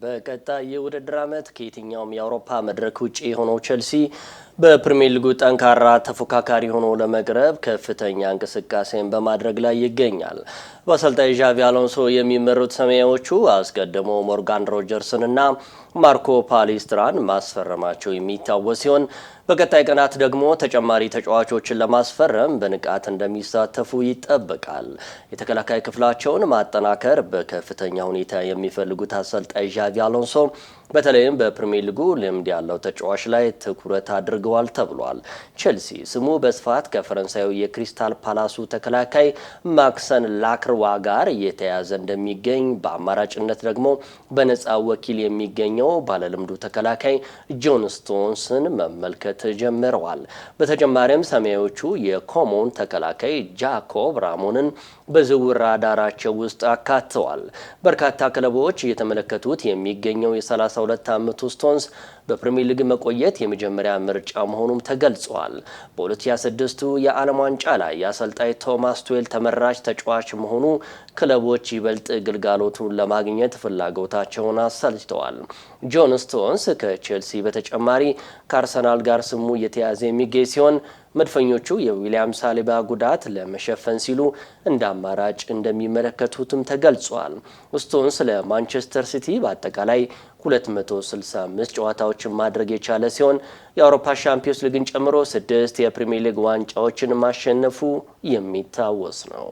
በቀጣይ የውድድር ዓመት ከየትኛውም የአውሮፓ መድረክ ውጪ የሆነው ቼልሲ በፕሪሚየር ሊጉ ጠንካራ ተፎካካሪ ሆኖ ለመቅረብ ከፍተኛ እንቅስቃሴን በማድረግ ላይ ይገኛል። በአሰልጣኝ ዣቪ አሎንሶ የሚመሩት ሰማያዊዎቹ አስቀድሞ ሞርጋን ሮጀርስን እና ማርኮ ፓሌስትራን ማስፈረማቸው የሚታወስ ሲሆን በቀጣይ ቀናት ደግሞ ተጨማሪ ተጫዋቾችን ለማስፈረም በንቃት እንደሚሳተፉ ይጠበቃል። የተከላካይ ክፍላቸውን ማጠናከር በከፍተኛ ሁኔታ የሚፈልጉት አሰልጣኝ ዣቪ አሎንሶ በተለይም በፕሪሚየር ሊጉ ልምድ ያለው ተጫዋች ላይ ትኩረት አድርገዋል ተብሏል። ቼልሲ ስሙ በስፋት ከፈረንሳዩ የክሪስታል ፓላሱ ተከላካይ ማክሰን ላክርዋ ጋር እየተያዘ እንደሚገኝ በአማራጭነት ደግሞ በነፃ ወኪል የሚገኘው ባለልምዱ ተከላካይ ጆን ስቶንስን መመልከት ጀምረዋል። በተጨማሪም ሰማያዊዎቹ የኮሞን ተከላካይ ጃኮብ ራሞንን በዝውውር ራዳራቸው ውስጥ አካተዋል። በርካታ ክለቦች እየተመለከቱት የሚገኘው የ32 ዓመቱ ስቶንስ በፕሪሚየር ሊግ መቆየት የመጀመሪያ ምርጫ መሆኑም ተገልጿል። በ2026 የዓለም ዋንጫ ላይ የአሰልጣኝ ቶማስ ቱዌል ተመራጭ ተጫዋች መሆኑ ክለቦች ይበልጥ ግልጋሎቱን ለማግኘት ፍላጎታቸውን አሳልተዋል። ጆን ስቶንስ ከቼልሲ በተጨማሪ ከአርሰናል ጋር ስሙ እየተያዘ የሚገኝ ሲሆን መድፈኞቹ የዊሊያም ሳሊባ ጉዳት ለመሸፈን ሲሉ እንደ አማራጭ እንደሚመለከቱትም ተገልጿል። ስቶንስ ለማንቸስተር ሲቲ በአጠቃላይ 265 ጨዋታዎችን ማድረግ የቻለ ሲሆን የአውሮፓ ሻምፒዮንስ ሊግን ጨምሮ 6 የፕሪሚየር ሊግ ዋንጫዎችን ማሸነፉ የሚታወስ ነው።